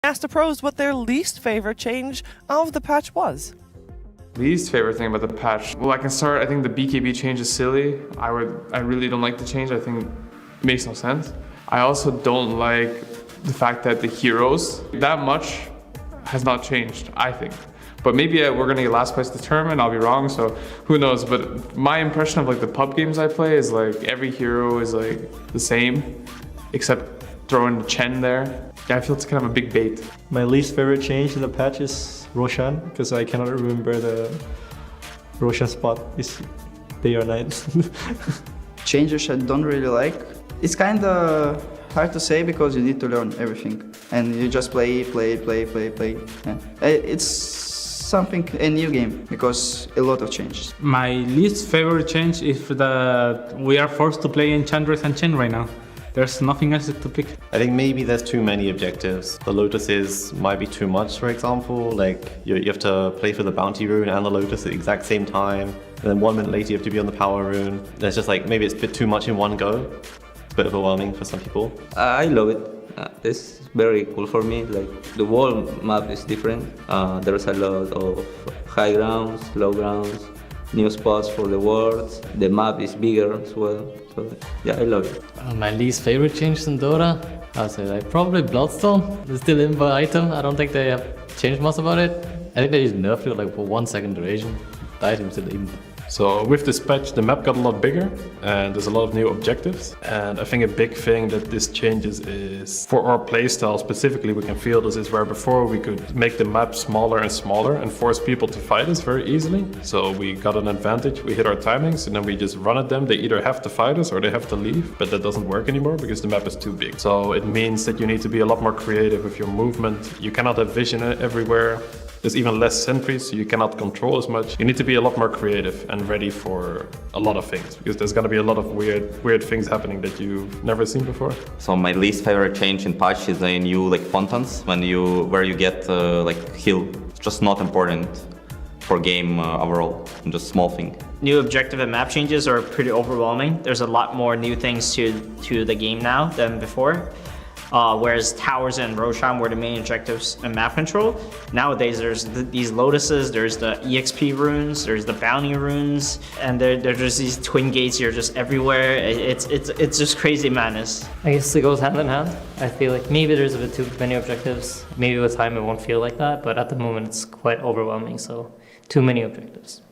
asked the pros what their least favorite change of the patch was. Least favorite thing about the patch? Well, I can start. I think the BKB change is silly. I really don't like the change. I think it makes no sense. I also don't like the fact that the heroes, that much has not changed, I think. But maybe we're gonna get last place determined, I'll be wrong, so who knows. But my impression of like the pub games I play is like every hero is like the same, except throwing Chen there. Yeah, I feel it's kind of a big bait. My least favorite change in the patch is Roshan, because I cannot remember the Roshan spot. Is day or night. Changes I don't really like. It's kind of hard to say because you need to learn everything. And you just play. Yeah. It's something, a new game, because a lot of changes. My least favorite change is that we are forced to play Enchantress and Chen right now. There's nothing else to pick. I think maybe there's too many objectives. The Lotuses might be too much, for example. Like you have to play for the Bounty Rune and the Lotus at the exact same time. And then 1 minute later you have to be on the Power Rune. There's just like, maybe it's a bit too much in one go. It's a bit overwhelming for some people. I love it. It's very cool for me. Like the whole map is different. There's a lot of high grounds, low grounds, new spots for the wards. The map is bigger as well. So yeah, I love it. My least favorite change in Dota, I'd say like probably Bloodstone. It's still in by item. I don't think they have changed much about it. I think they just nerfed it like for 1 second duration. The item's still in. So with this patch, the map got a lot bigger and there's a lot of new objectives. And I think a big thing that this changes is for our playstyle specifically, we can feel this is where before we could make the map smaller and smaller and force people to fight us very easily. So we got an advantage, we hit our timings and then we just run at them. They either have to fight us or they have to leave, but that doesn't work anymore because the map is too big. So it means that you need to be a lot more creative with your movement. You cannot have vision everywhere. There's even less sentries, so you cannot control as much. You need to be a lot more creative and ready for a lot of things, because there's gonna be a lot of weird things happening that you've never seen before. So my least favorite change in patch is the new like fountains, where you get like heal. It's just not important for game overall, just small thing. New objective and map changes are pretty overwhelming. There's a lot more new things to the game now than before. Whereas Towers and Roshan were the main objectives and map control. Nowadays there's these Lotuses, there's the EXP runes, there's the bounty runes, and there's just these twin gates here just everywhere. It's just crazy madness. I guess it goes hand in hand. I feel like maybe there's a bit too many objectives. Maybe with time it won't feel like that, but at the moment it's quite overwhelming, so too many objectives.